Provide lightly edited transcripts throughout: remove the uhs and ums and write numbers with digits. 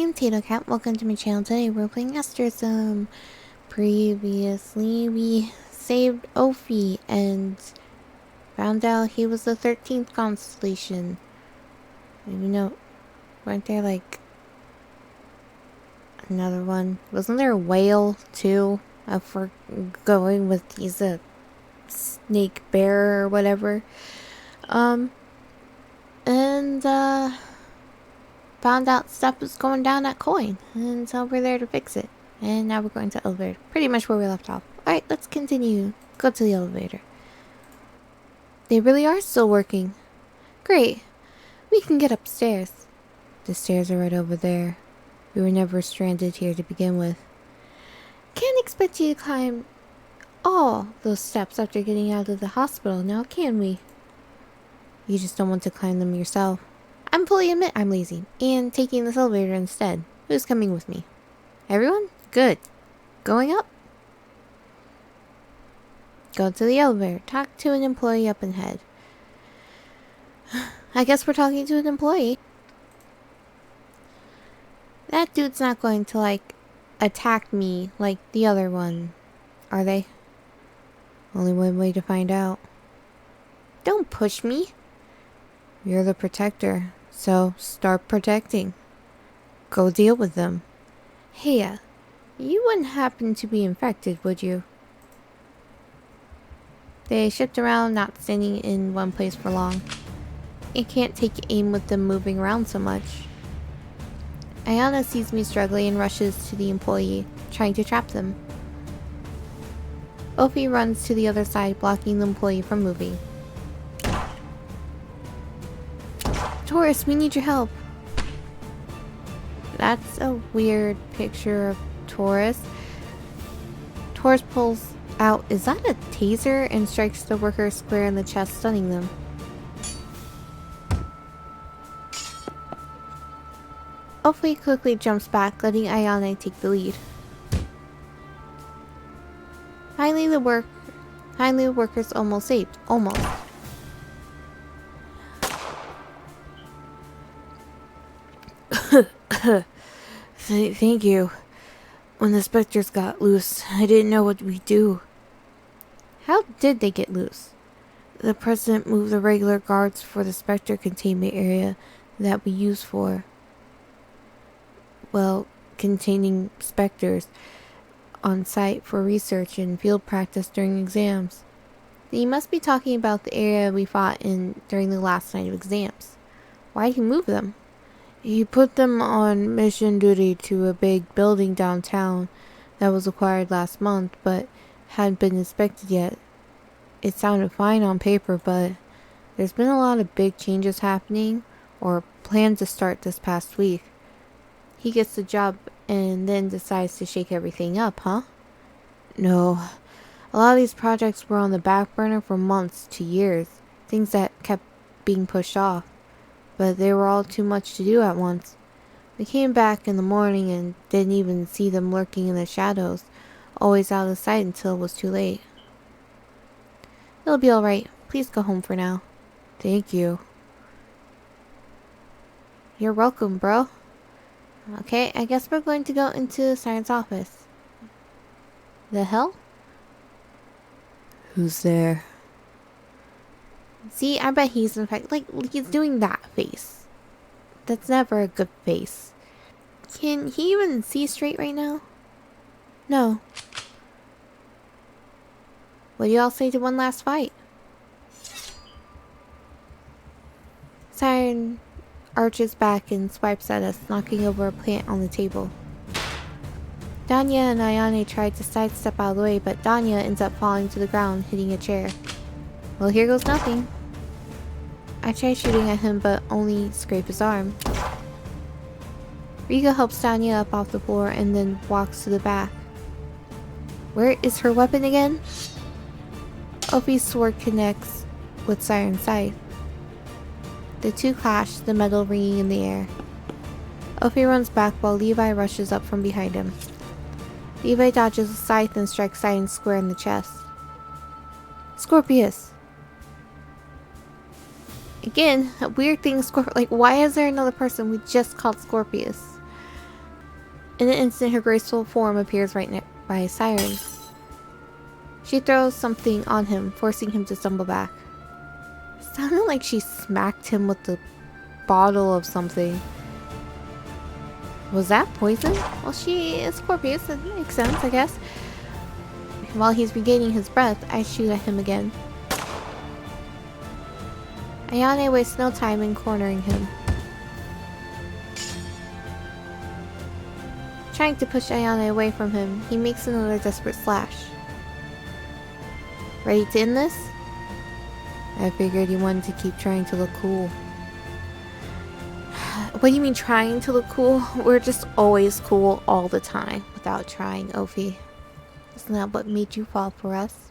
am Tato Cat. Welcome to my channel. Today we're playing Asterism. Previously, we saved Ophi and found out he was the 13th constellation. You know, weren't there like another one? Wasn't there a whale too? If we're going with these snake bear or whatever. Found out stuff was going down that coin, and so we're there to fix it. And now we're going to the elevator, pretty much where we left off. Alright, let's continue. Go to the elevator. They really are still working. Great. We can get upstairs. The stairs are right over there. We were never stranded here to begin with. Can't expect you to climb all those steps after getting out of the hospital now, can we? You just don't want to climb them yourself. I'm fully admit I'm lazy, and taking this elevator instead. Who's coming with me? Everyone? Good. Going up? Go to the elevator. Talk to an employee up ahead. I guess we're talking to an employee. That dude's not going to, like, attack me like the other one, are they? Only one way to find out. Don't push me. You're the protector, so start protecting. Go deal with them. Hey, you wouldn't happen to be infected, would you? They shift around, not standing in one place for long. You can't take aim with them moving around so much. Ayana sees me struggling and rushes to the employee, trying to trap them. Ophi runs to the other side, blocking the employee from moving. Taurus, we need your help. That's a weird picture of Taurus. Taurus pulls out, is that a taser? And strikes the worker square in the chest, stunning them. Ophi quickly jumps back, letting Ayane take the lead. Finally, the worker's almost saved. Almost. Thank you. When the specters got loose, I didn't know what we'd do. How did they get loose? The president moved the regular guards for the specter containment area that we use for, well, containing specters on site for research and field practice during exams. You must be talking about the area we fought in during the last night of exams. Why did he move them? He put them on mission duty to a big building downtown that was acquired last month but hadn't been inspected yet. It sounded fine on paper, but there's been a lot of big changes happening, or planned to start this past week. He gets the job and then decides to shake everything up, huh? No. A lot of these projects were on the back burner for months to years. Things that kept being pushed off. But they were all too much to do at once. We came back in the morning and didn't even see them lurking in the shadows, always out of sight until it was too late. It'll be alright. Please go home for now. Thank you. You're welcome, bro. Okay, I guess we're going to go into the science office. The hell? Who's there? See, I bet he's in fact, like, he's doing that face. That's never a good face. Can he even see straight right now? No. What do y'all say to one last fight? Siren arches back and swipes at us, knocking over a plant on the table. Danya and Ayane tried to sidestep out of the way, but Danya ends up falling to the ground, hitting a chair. Well, here goes nothing. I try shooting at him, but only scrape his arm. Riga helps Danya up off the floor and then walks to the back. Where is her weapon again? Ophi's sword connects with Siren's scythe. The two clash, the metal ringing in the air. Ophi runs back while Levi rushes up from behind him. Levi dodges a scythe and strikes Siren square in the chest. Scorpius! Again, a weird thing, like, why is there another person we just called Scorpius? In an instant, her graceful form appears right by Siren. She throws something on him, forcing him to stumble back. It sounded like she smacked him with the bottle of something. Was that poison? Well, she is Scorpius, that makes sense, I guess. While he's regaining his breath, I shoot at him again. Ayane wastes no time in cornering him. Trying to push Ayane away from him, he makes another desperate slash. Ready to end this? I figured you wanted to keep trying to look cool. What do you mean trying to look cool? We're just always cool all the time without trying, Ophi. Isn't that what made you fall for us?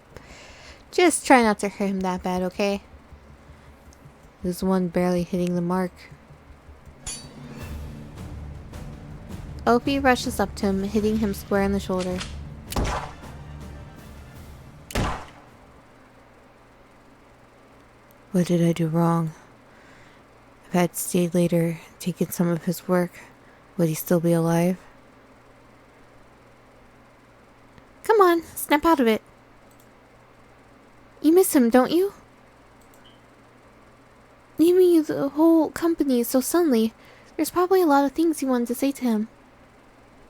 Just try not to hurt him that bad, okay? There's one barely hitting the mark. Ophi rushes up to him, hitting him square in the shoulder. What did I do wrong? If I had stayed later, taken some of his work, would he still be alive? Come on, snap out of it. You miss him, don't you? Leaving the whole company so suddenly, there's probably a lot of things you wanted to say to him.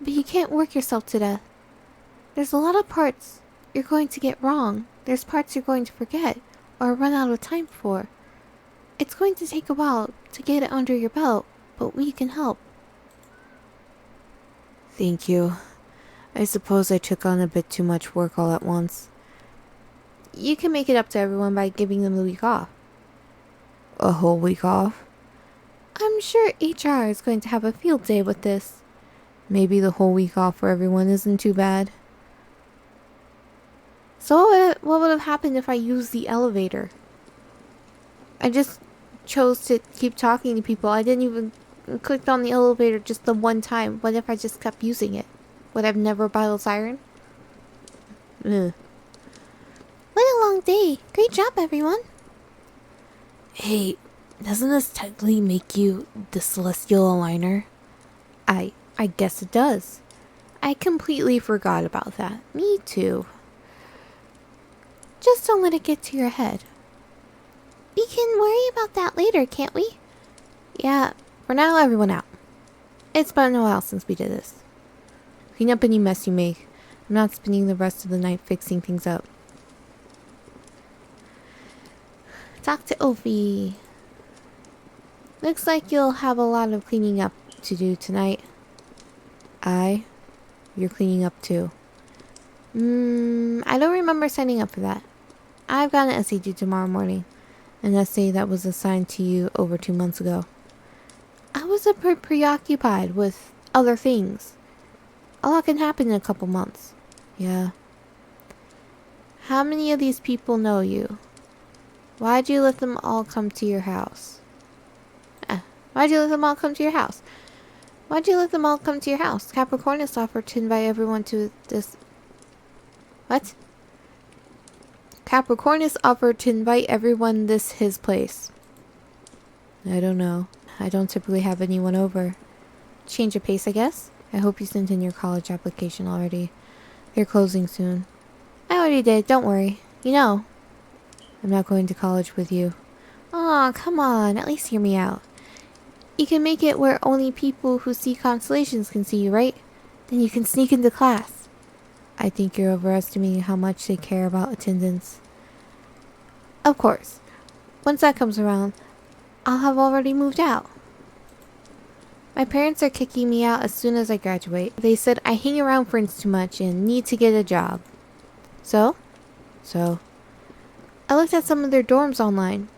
But you can't work yourself to death. There's a lot of parts you're going to get wrong. There's parts you're going to forget or run out of time for. It's going to take a while to get it under your belt, but we can help. Thank you. I suppose I took on a bit too much work all at once. You can make it up to everyone by giving them the week off. A whole week off? I'm sure HR is going to have a field day with this. Maybe the whole week off for everyone isn't too bad. So what would have happened if I used the elevator? I just chose to keep talking to people. I didn't even click on the elevator just the one time. What if I just kept using it? Would I've never battled Siren? Ugh. What a long day. Great job, everyone. Hey, doesn't this technically make you the Celestial Aligner? I guess it does. I completely forgot about that. Me too. Just don't let it get to your head. We can worry about that later, can't we? Yeah, for now, everyone out. It's been a while since we did this. Clean up any mess you make. I'm not spending the rest of the night fixing things up. Talk to Ophi. Looks like you'll have a lot of cleaning up to do tonight. You're cleaning up too. I don't remember signing up for that. I've got an essay due tomorrow morning. An essay that was assigned to you over 2 months ago. I was a bit preoccupied with other things. A lot can happen in a couple months. Yeah. How many of these people know you? Why'd you let them all come to your house? Why'd you let them all come to your house? Why'd you let them all come to your house? Capricornus offered to invite everyone to this... What? Capricornus offered to invite everyone this his place. I don't know. I don't typically have anyone over. Change of pace, I guess? I hope you sent in your college application already. They're closing soon. I already did, don't worry. You know. I'm not going to college with you. Aw, come on, at least hear me out. You can make it where only people who see constellations can see you, right? Then you can sneak into class. I think you're overestimating how much they care about attendance. Of course. Once that comes around, I'll have already moved out. My parents are kicking me out as soon as I graduate. They said I hang around friends too much and need to get a job. So? I looked at some of their dorms online.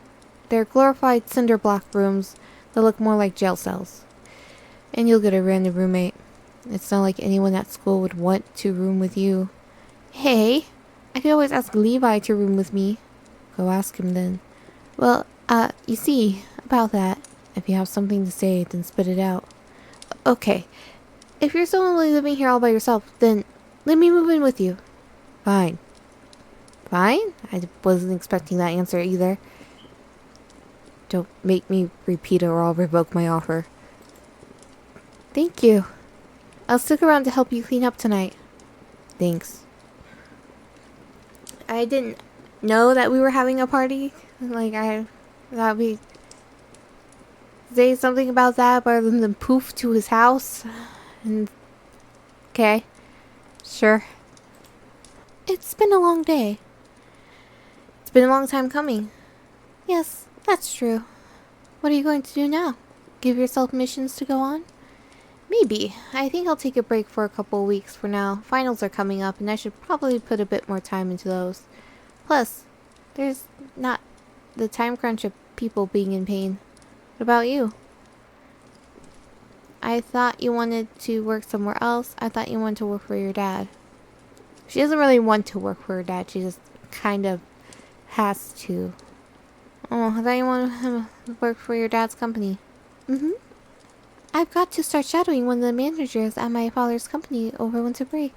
They're glorified cinder block rooms that look more like jail cells. And you'll get a random roommate. It's not like anyone at school would want to room with you. Hey, I could always ask Levi to room with me. Go ask him then. Well, you see, about that, if you have something to say, then spit it out. Okay, if you're still only living here all by yourself, then let me move in with you. Fine. Fine? I wasn't expecting that answer either. Don't make me repeat it or I'll revoke my offer. Thank you. I'll stick around to help you clean up tonight. Thanks. I didn't know that we were having a party. Like, I thought we'd say something about that rather than poof to his house. And, okay. Sure. It's been a long day. It's been a long time coming. Yes, that's true. What are you going to do now? Give yourself missions to go on? Maybe. I think I'll take a break for a couple of weeks for now. Finals are coming up and I should probably put a bit more time into those. Plus, there's not the time crunch of people being in pain. What about you? I thought you wanted to work somewhere else. I thought you wanted to work for your dad. She doesn't really want to work for her dad. She just kind of has to. Oh, I thought you wanted to work for your dad's company. Mm-hmm. I've got to start shadowing one of the managers at my father's company over winter break.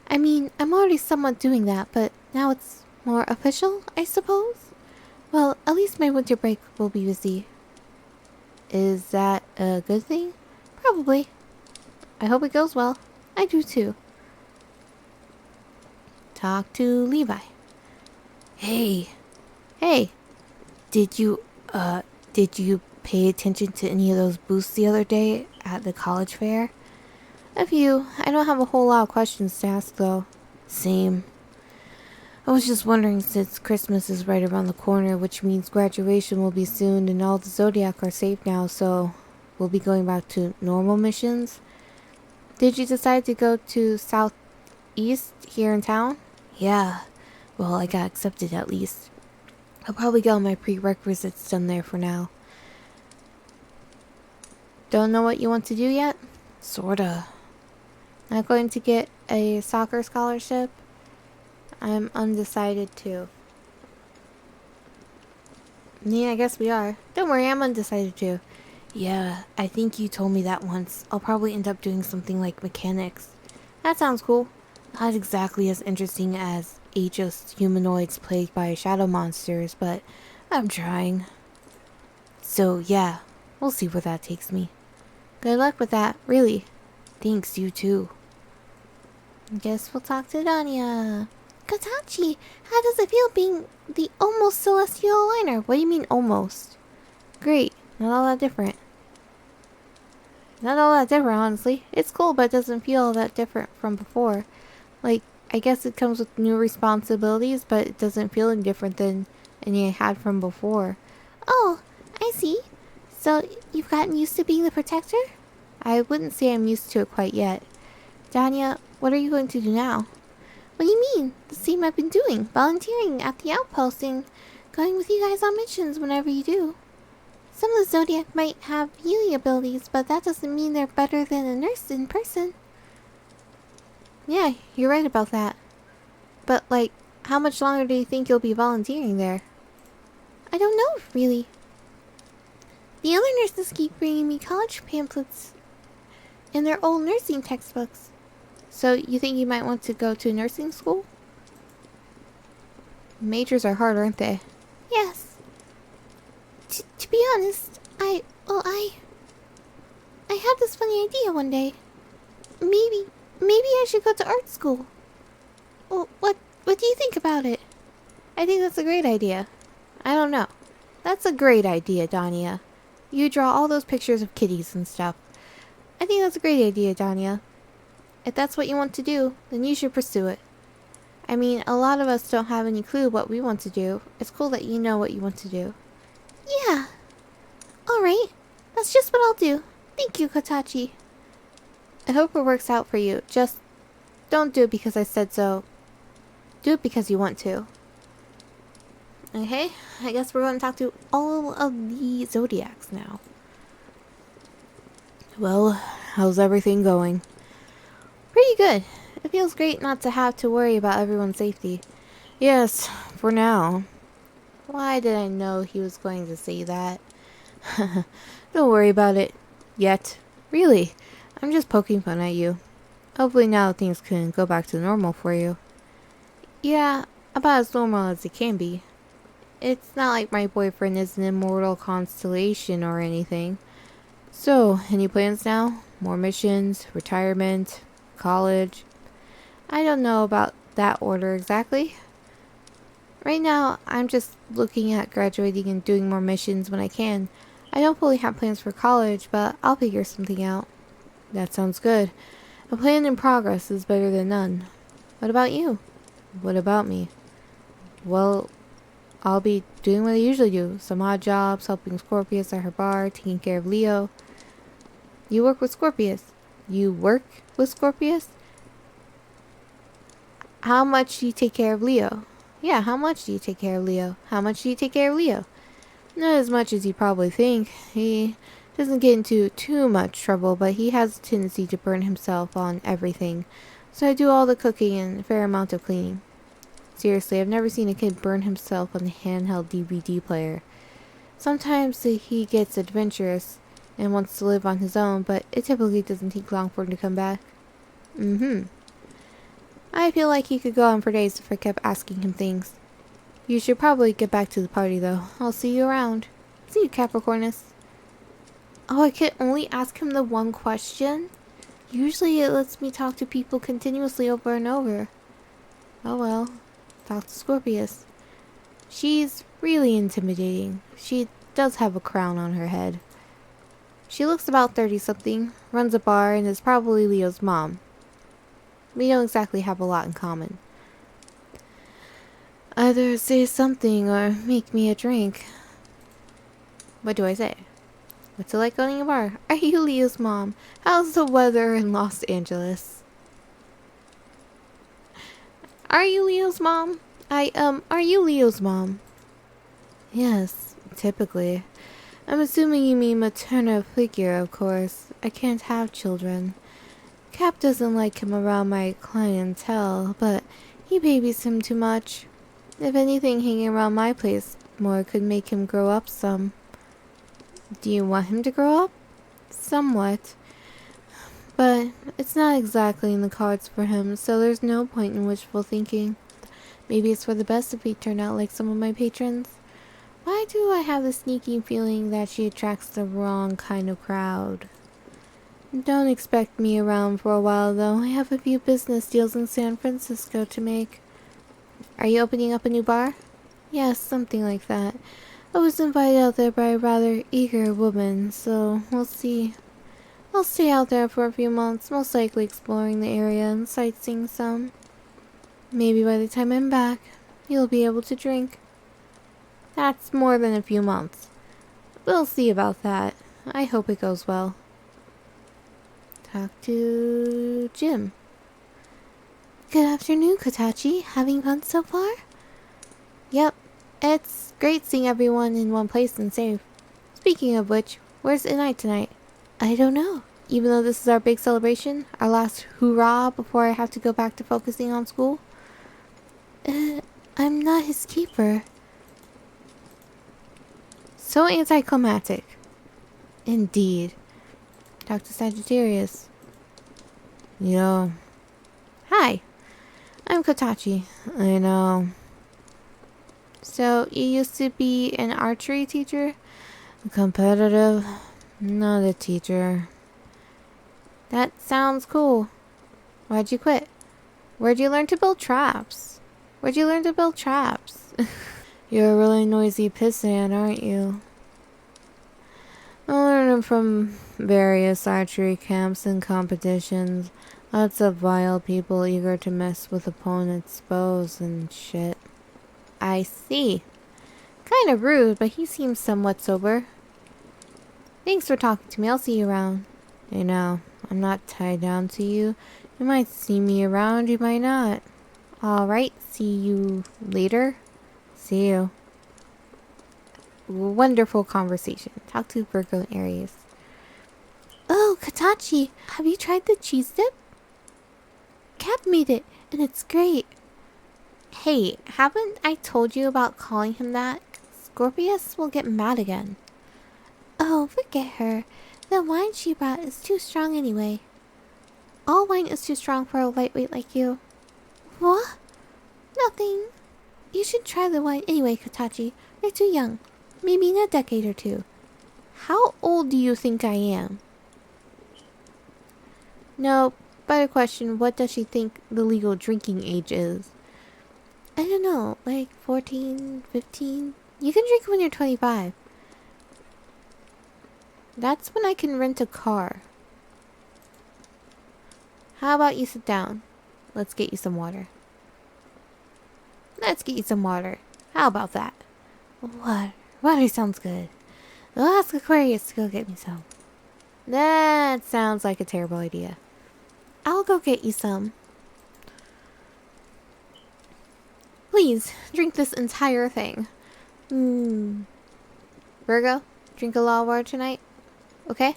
I mean, I'm already somewhat doing that, but now it's more official, I suppose? Well, at least my winter break will be busy. Is that a good thing? Probably. I hope it goes well. I do too. Talk to Levi. Hey. Hey. Did you pay attention to any of those booths the other day at the college fair? A few. I don't have a whole lot of questions to ask though. Same. I was just wondering, since Christmas is right around the corner, which means graduation will be soon and all the Zodiac are safe now, so we'll be going back to normal missions. Did you decide to go to Southeast here in town? Yeah. Well, I got accepted at least. I'll probably get all my prerequisites done there for now. Don't know what you want to do yet? Sorta. Not going to get a soccer scholarship? I'm undecided too. Yeah, I guess we are. Don't worry, I'm undecided too. Yeah, I think you told me that once. I'll probably end up doing something like mechanics. That sounds cool. Not exactly as interesting as ageist humanoids plagued by shadow monsters, but I'm trying. So yeah, we'll see where that takes me. Good luck with that, really. Thanks, you too. Guess we'll talk to Danya. Katachi, how does it feel being the almost celestial aligner? What do you mean almost? Great, not all that different. Not all that different, honestly. It's cool, but it doesn't feel all that different from before. Like, I guess it comes with new responsibilities, but it doesn't feel any different than any I had from before. Oh, I see. So, you've gotten used to being the protector? I wouldn't say I'm used to it quite yet. Danya, what are you going to do now? What do you mean? The same I've been doing. Volunteering at the outpost and going with you guys on missions whenever you do. Some of the Zodiac might have healing abilities, but that doesn't mean they're better than a nurse in person. Yeah, you're right about that. But, like, how much longer do you think you'll be volunteering there? I don't know, really. The other nurses keep bringing me college pamphlets and their old nursing textbooks. So, you think you might want to go to nursing school? Majors are hard, aren't they? Yes. To be honest, I had this funny idea one day. Maybe I should go to art school. Well, what do you think about it? I think that's a great idea. I don't know. That's a great idea, Danya. You draw all those pictures of kitties and stuff. I think that's a great idea, Danya. If that's what you want to do, then you should pursue it. I mean, a lot of us don't have any clue what we want to do. It's cool that you know what you want to do. Yeah. Alright. That's just what I'll do. Thank you, Kotachi. I hope it works out for you. Just don't do it because I said so. Do it because you want to. Okay, I guess we're going to talk to all of the Zodiacs now. Well, how's everything going? Pretty good. It feels great not to have to worry about everyone's safety. Yes, for now. Why did I know he was going to say that? Don't worry about it. Yet. Really. I'm just poking fun at you. Hopefully now things can go back to normal for you. Yeah, about as normal as it can be. It's not like my boyfriend is an immortal constellation or anything. So, any plans now? More missions, retirement, college. I don't know about that order exactly. Right now, I'm just looking at graduating and doing more missions when I can. I don't fully have plans for college, but I'll figure something out. That sounds good. A plan in progress is better than none. What about you? What about me? Well, I'll be doing what I usually do. Some odd jobs, helping Scorpius at her bar, taking care of Leo. You work with Scorpius. You work with Scorpius? How much do you take care of Leo? Yeah, how much do you take care of Leo? How much do you take care of Leo? Not as much as you probably think. He doesn't get into too much trouble, but he has a tendency to burn himself on everything. So I do all the cooking and a fair amount of cleaning. Seriously, I've never seen a kid burn himself on a handheld DVD player. Sometimes he gets adventurous and wants to live on his own, but it typically doesn't take long for him to come back. I feel like he could go on for days if I kept asking him things. You should probably get back to the party, though. I'll see you around. See you, Capricornus. Oh, I could only ask him the one question? Usually it lets me talk to people continuously over and over. Oh well. Talk to Scorpius. She's really intimidating. She does have a crown on her head. She looks about 30-something, runs a bar, and is probably Leo's mom. We don't exactly have a lot in common. Either say something or make me a drink. What do I say? What's it like owning a bar? Are you Leo's mom? How's the weather in Los Angeles? Are you Leo's mom? Are you Leo's mom? Yes, typically. I'm assuming you mean maternal figure, of course. I can't have children. Cap doesn't like him around my clientele, but he babies him too much. If anything, hanging around my place more could make him grow up some. Do you want him to grow up? Somewhat. But it's not exactly in the cards for him, so there's no point in wishful thinking. Maybe it's for the best if he turned out like some of my patrons. Why do I have the sneaking feeling that she attracts the wrong kind of crowd? Don't expect me around for a while, though. I have a few business deals in San Francisco to make. Are you opening up a new bar? Yes, something like that. I was invited out there by a rather eager woman, so we'll see. I'll stay out there for a few months, most likely exploring the area and sightseeing some. Maybe by the time I'm back, you'll be able to drink. That's more than a few months. We'll see about that. I hope it goes well. Talk to Jim. Good afternoon, Kotachi. Having fun so far? Yep. It's great seeing everyone in one place and safe. Speaking of which, where's Inite tonight? I don't know. Even though this is our big celebration, our last hoo-rah before I have to go back to focusing on school. I'm not his keeper. So anticlimactic. Indeed. Talk to Sagittarius. Yo. Hi. I'm Kotachi. I know. So, you used to be an archery teacher? Competitive. Not a teacher. That sounds cool. Why'd you quit? Where'd you learn to build traps? You're a really noisy pissant, aren't you? I learned them from various archery camps and competitions. Lots of vile people eager to mess with opponents' bows and shit. I see. Kind of rude, but he seems somewhat sober. Thanks for talking to me. I'll see you around. I know. I'm not tied down to you. You might see me around, you might not. Alright, see you later. See you. Wonderful conversation. Talk to Virgo and Aries. Oh, Katachi, have you tried the cheese dip? Cap made it, and it's great. Hey, haven't I told you about calling him that? Scorpius will get mad again. Oh, forget her. The wine she brought is too strong anyway. All wine is too strong for a lightweight like you. What? Nothing. You should try the wine anyway, Katachi. You're too young. Maybe in a decade or two. How old do you think I am? No, better question, what does she think the legal drinking age is? I don't know, like 14, 15? You can drink when you're 25. That's when I can rent a car. How about you sit down? Let's get you some water. Let's get you some water. How about that? Water. Water sounds good. I'll ask Aquarius to go get me some. That sounds like a terrible idea. I'll go get you some. Please, drink this entire thing. Virgo, drink a lot of water tonight. Okay?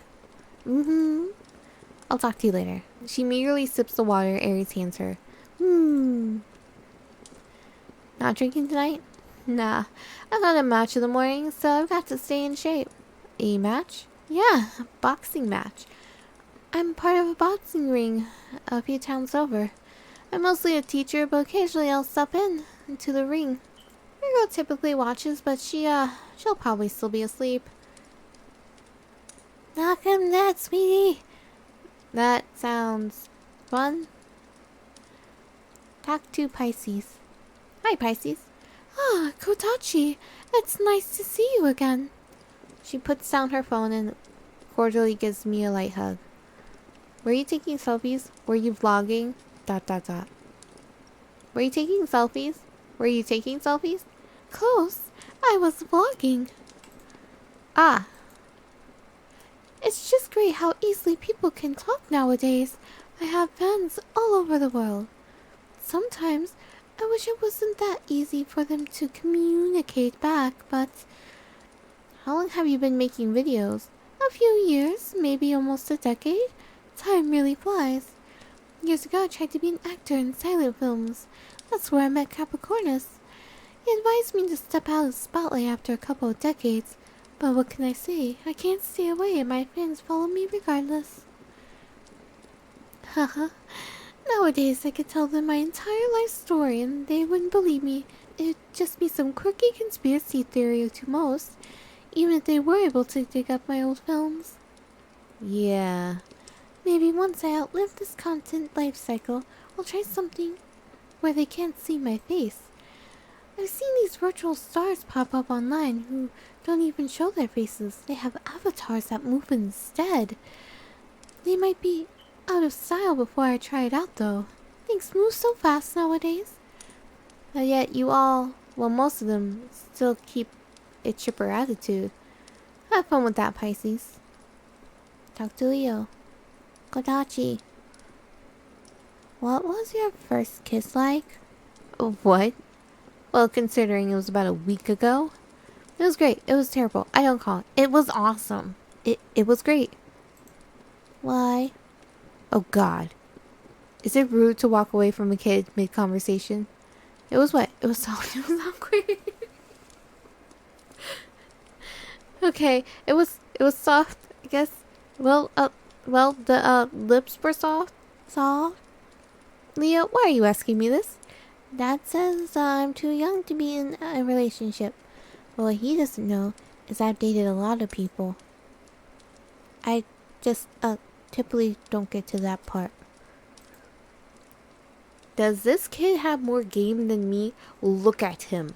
I'll talk to you later. She merely sips the water Aries hands her. Not drinking tonight? Nah. I've got a match in the morning, so I've got to stay in shape. A match? Yeah, a boxing match. I'm part of a boxing ring a few towns over. I'm mostly a teacher, but occasionally I'll step into the ring. Virgo typically watches, but she'll probably still be asleep. Knock him dead, sweetie. That sounds fun. Talk to Pisces. Hi, Pisces. Ah, Kotachi. It's nice to see you again. She puts down her phone and cordially gives me a light hug. Were you taking selfies? Were you vlogging? ... Were you taking selfies? Were you taking selfies? Close. I was vlogging. Ah. It's just great how easily people can talk nowadays. I have fans all over the world. Sometimes I wish it wasn't that easy for them to communicate back, but... How long have you been making videos? A few years, maybe almost a decade. Time really flies. Years ago I tried to be an actor in silent films. That's where I met Capricornus. He advised me to step out of the spotlight after a couple of decades. But what can I say? I can't stay away and my fans follow me regardless. Haha. Nowadays I could tell them my entire life story and they wouldn't believe me. It'd just be some quirky conspiracy theory to most, even if they were able to dig up my old films. Yeah. Maybe once I outlive this content life cycle, I'll try something where they can't see my face. I've seen these virtual stars pop up online who don't even show their faces. They have avatars that move instead. They might be out of style before I try it out though. Things move so fast nowadays. And yet you all, well most of them, still keep a chipper attitude. Have fun with that, Pisces. Talk to Leo. Kodachi. What was your first kiss like? What? Well, considering it was about a week ago. It was great. It was terrible. I don't call it. It was awesome. It was great. Why? Oh god. Is it rude to walk away from a kid mid-conversation? It was what? It was soft. It was awkward. Okay. It was soft, I guess. Well, the lips were soft. Soft? Leo, why are you asking me this? Dad says I'm too young to be in a relationship. But what he doesn't know is I've dated a lot of people. I just, typically don't get to that part. Does this kid have more game than me? Look at him.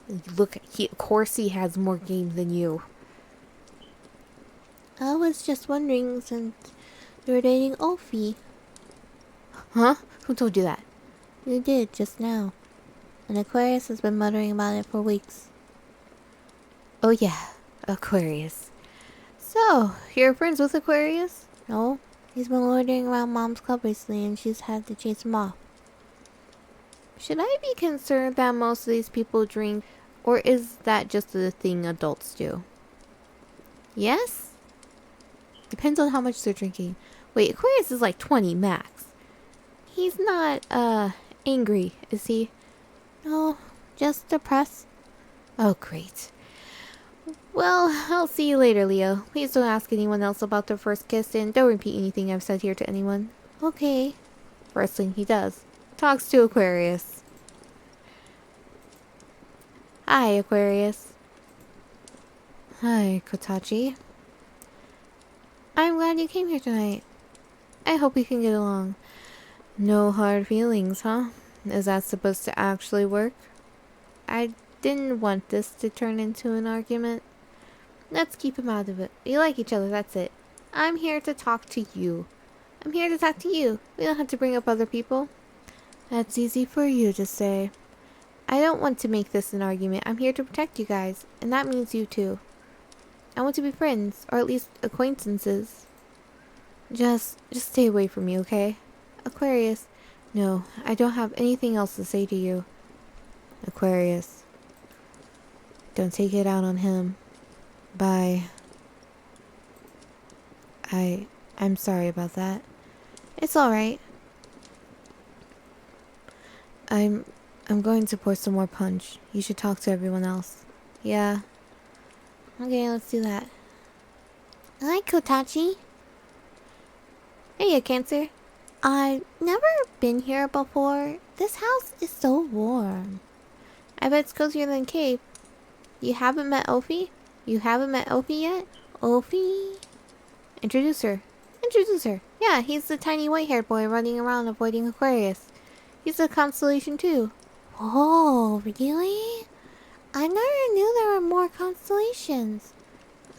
Of course he has more game than you. I was just wondering since you're dating Ophi. Huh? Who told you that? You did, just now. And Aquarius has been muttering about it for weeks. Oh yeah, Aquarius. So, you're friends with Aquarius? No, he's been loitering around Mom's club recently and she's had to chase him off. Should I be concerned that most of these people drink, or is that just the thing adults do? Yes? Depends on how much they're drinking. Wait, Aquarius is like 20 max. He's not, angry, is he? No, just depressed. Oh, great. Well, I'll see you later, Leo. Please don't ask anyone else about their first kiss and don't repeat anything I've said here to anyone. Okay. First thing he does. Talks to Aquarius. Hi, Aquarius. Hi, Kotachi. I'm glad you came here tonight. I hope we can get along. No hard feelings, huh? Is that supposed to actually work? I didn't want this to turn into an argument. Let's keep him out of it. We like each other, that's it. I'm here to talk to you. I'm here to talk to you. We don't have to bring up other people. That's easy for you to say. I don't want to make this an argument. I'm here to protect you guys, and that means you too. I want to be friends, or at least acquaintances. Just stay away from me, okay? Aquarius. No, I don't have anything else to say to you. Aquarius. Don't take it out on him. Bye. I'm sorry about that. It's alright. I'm going to pour some more punch. You should talk to everyone else. Yeah. Okay, let's do that. Hi, Kotachi. Hey, Cancer. I've never been here before. This house is so warm. I bet it's cozier than cave. You haven't met Ophi? You haven't met Ophi yet? Ophi? Introduce her. Introduce her. Yeah, he's the tiny white-haired boy running around avoiding Aquarius. He's a constellation too. Oh, really? I never knew there were more constellations.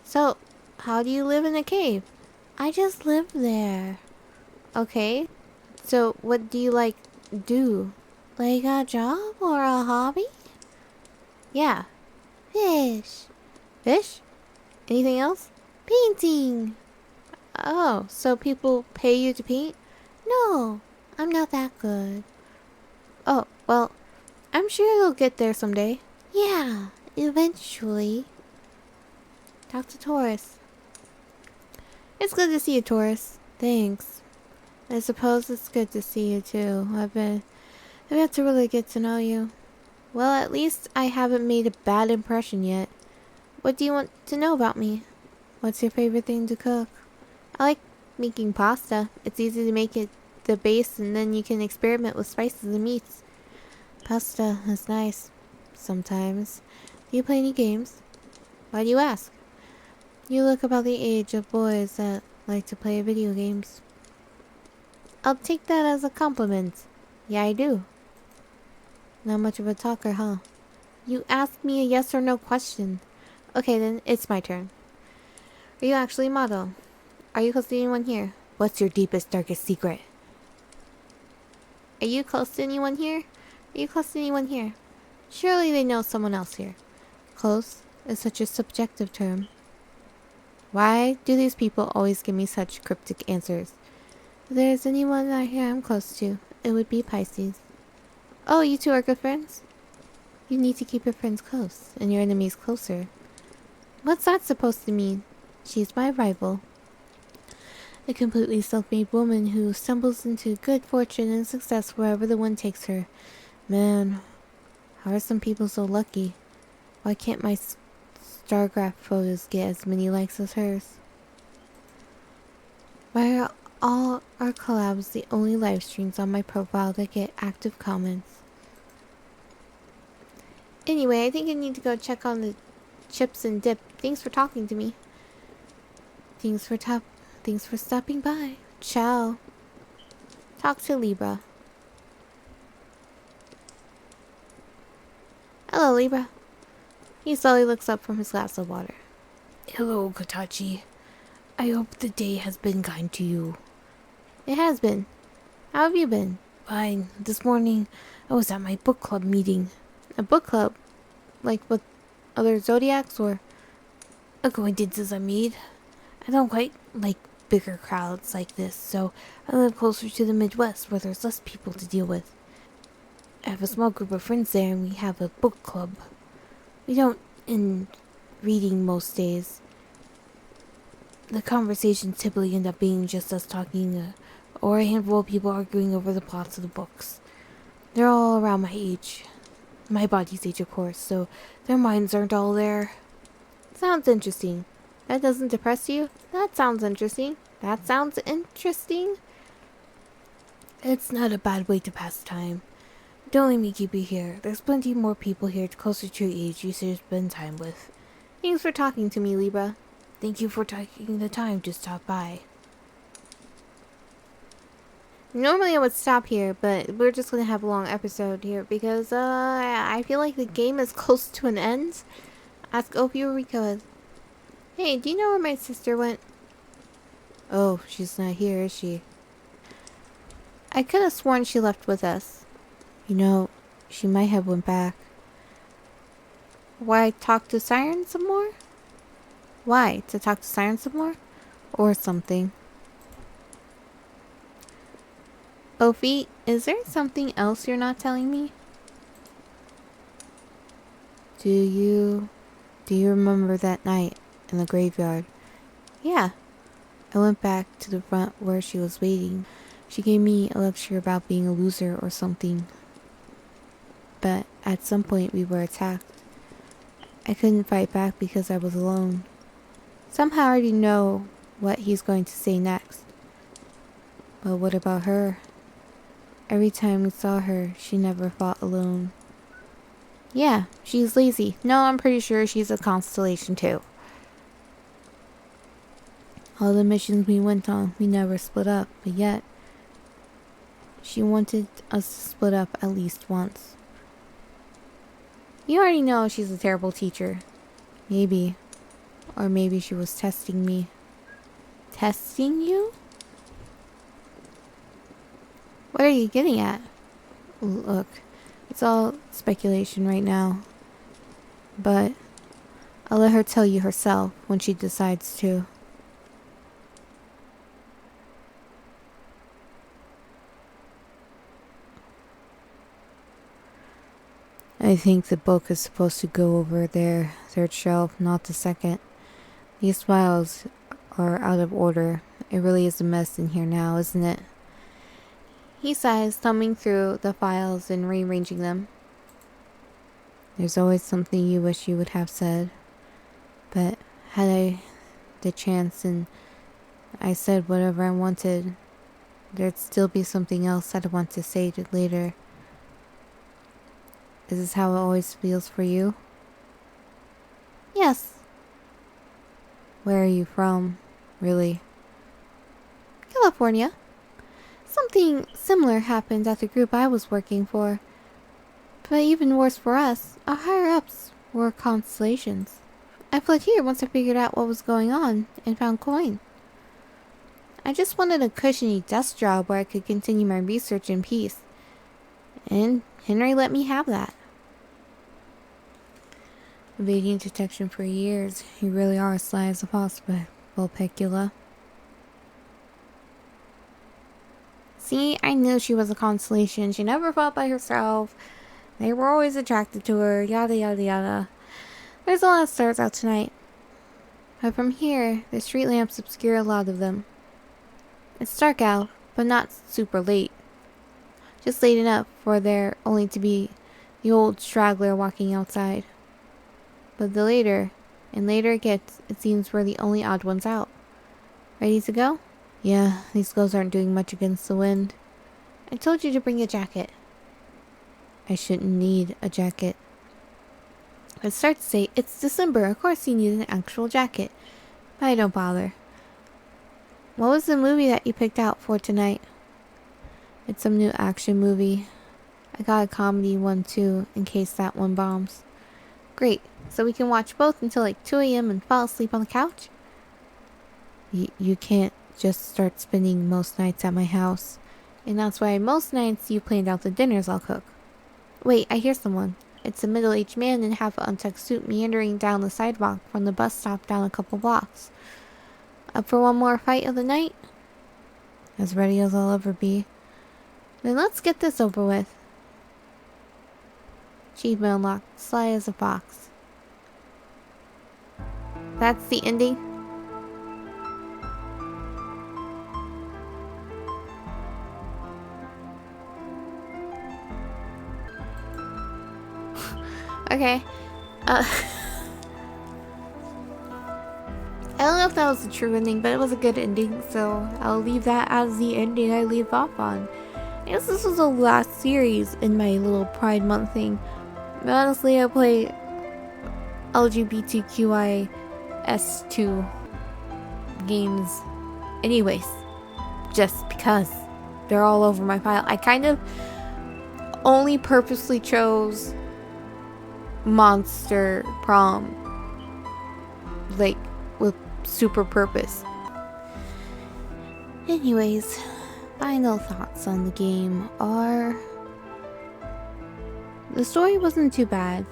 So, how do you live in a cave? I just live there. Okay. So, what do you do? Like a job or a hobby? Yeah. Fish. Fish? Anything else? Painting. Oh, so people pay you to paint? No, I'm not that good. Oh, well, I'm sure you'll get there someday. Yeah, eventually. Talk to Taurus. It's good to see you, Taurus. Thanks. I suppose it's good to see you too. I've had to really get to know you. Well, at least I haven't made a bad impression yet. What do you want to know about me? What's your favorite thing to cook? I like making pasta. It's easy to make it the base and then you can experiment with spices and meats. Pasta is nice. Sometimes. Do you play any games? Why do you ask? You look about the age of boys that like to play video games. I'll take that as a compliment. Yeah, I do. Not much of a talker, huh? You asked me a yes or no question. Okay, then it's my turn. Are you actually a model? Are you close to anyone here? What's your deepest, darkest secret? Are you close to anyone here? Are you close to anyone here? Surely they know someone else here. Close is such a subjective term. Why do these people always give me such cryptic answers? If there's anyone out here I'm close to, it would be Pisces. Oh, you two are good friends? You need to keep your friends close, and your enemies closer. What's that supposed to mean? She's my rival. A completely self-made woman who stumbles into good fortune and success wherever the wind takes her. Man, how are some people so lucky? Why can't my Stargraph photos get as many likes as hers? Why are all our collabs the only live streams on my profile that get active comments? Anyway, I think I need to go check on the chips and dip. Thanks for talking to me. Thanks for stopping by. Ciao. Talk to Libra. Hello, Libra. He slowly looks up from his glass of water. Hello, Kotachi. I hope the day has been kind to you. It has been. How have you been? Fine. This morning, I was at my book club meeting. A book club? Like with other zodiacs or? Acquaintances I made. I don't quite like bigger crowds like this, so I live closer to the Midwest where there's less people to deal with. I have a small group of friends there and we have a book club. We don't end reading most days. The conversations typically end up being just us talking, or a handful of people arguing over the plots of the books. They're all around my age. My body's age, of course, so their minds aren't all there. Sounds interesting. That doesn't depress you? That sounds interesting. That sounds interesting. It's not a bad way to pass time. Don't let me keep you here. There's plenty more people here closer to your age you should spend time with. Thanks for talking to me, Libra. Thank you for taking the time to stop by. Normally I would stop here, but we're just gonna have a long episode here because I feel like the game is close to an end. Ask Opie or Rico. Hey, do you know where my sister went? Oh, she's not here, is she? I could have sworn she left with us. You know, she might have went back. Why talk to Siren some more? Why? To talk to Siren some more? Or something. Opie, is there something else you're not telling me? Do you remember that night in the graveyard? Yeah. I went back to the front where she was waiting. She gave me a lecture about being a loser or something. But at some point we were attacked. I couldn't fight back because I was alone. Somehow I already know what he's going to say next. But what about her? Every time we saw her, she never fought alone. Yeah, she's lazy. No, I'm pretty sure she's a constellation too. All the missions we went on, we never split up, but yet she wanted us to split up at least once. You already know she's a terrible teacher. Maybe. Or maybe she was testing me. Testing you? What are you getting at? Look, it's all speculation right now. But I'll let her tell you herself when she decides to. I think the book is supposed to go over their third shelf, not the second. These files are out of order. It really is a mess in here now, isn't it? He sighs, thumbing through the files and rearranging them. There's always something you wish you would have said. But had I the chance and I said whatever I wanted, there'd still be something else I'd want to say to later. Is this how it always feels for you? Yes. Where are you from, really? California. Something similar happened at the group I was working for. But even worse for us, our higher-ups were constellations. I fled here once I figured out what was going on and found coin. I just wanted a cushiony desk job where I could continue my research in peace. And Henry let me have that. Evading detection for years. You really are as sly as a fox, Vulpecula. See, I knew she was a constellation. She never fought by herself. They were always attracted to her, yada yada yada. There's a lot of stars out tonight. But from here, the street lamps obscure a lot of them. It's dark out, but not super late. Just late enough for there only to be the old straggler walking outside. But the later and later it gets, it seems we're the only odd ones out. Ready to go? Yeah, these clothes aren't doing much against the wind. I told you to bring a jacket. I shouldn't need a jacket. It starts to say, it's December, of course you need an actual jacket. But I don't bother. What was the movie that you picked out for tonight? It's some new action movie. I got a comedy one too, in case that one bombs. Great, so we can watch both until like 2 a.m. and fall asleep on the couch? You can't just start spending most nights at my house. And that's why most nights you planned out the dinners I'll cook. Wait, I hear someone. It's a middle-aged man in half an untucked suit meandering down the sidewalk from the bus stop down a couple blocks. Up for one more fight of the night? As ready as I'll ever be. Then let's get this over with. Achievement unlocked, sly as a fox. That's the ending? Okay. I don't know if that was a true ending, but it was a good ending, so I'll leave that as the ending I leave off on. I guess this was the last series in my little Pride Month thing. But honestly, I play LGBTQIS2 games anyways. Just because. they're all over my file. I kind of only purposely chose Monster Prom, like, with super purpose. Anyways, final thoughts on the game are... the story wasn't too bad,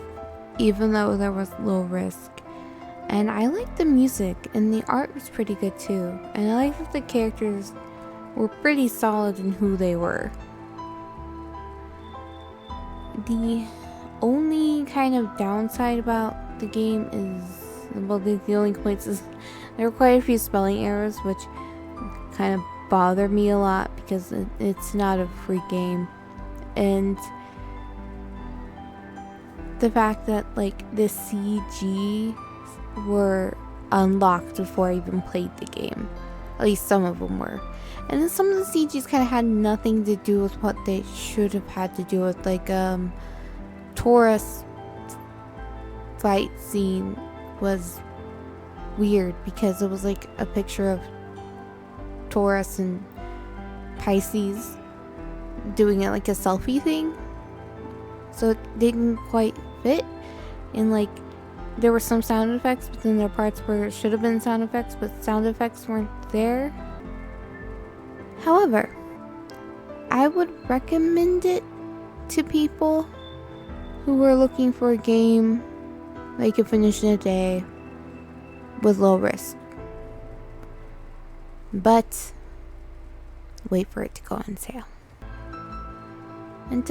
even though there was low risk. And I liked the music, and the art was pretty good too. And I liked that the characters were pretty solid in who they were. The only kind of downside about the game is, well, the only complaints is there were quite a few spelling errors, which kind of bother me a lot because it's not a free game. And the fact that, like, the CG were unlocked before I even played the game. At least some of them were. And then some of the CGs kind of had nothing to do with what they should have had to do with. Like, Taurus fight scene was weird because it was like a picture of Taurus and Pisces doing it like a selfie thing. So it didn't quite fit. And like, there were some sound effects, but then there were parts where it should have been sound effects, but sound effects weren't there. However, I would recommend it to people who are looking for a game they could finish in a day with low risk. But wait for it to go on sale. And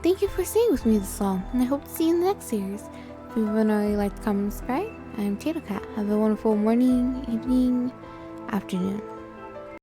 thank you for staying with me this long, and I hope to see you in the next series. If you haven't already liked, comment, subscribe, I'm Tato Cat. Have a wonderful morning, evening, afternoon.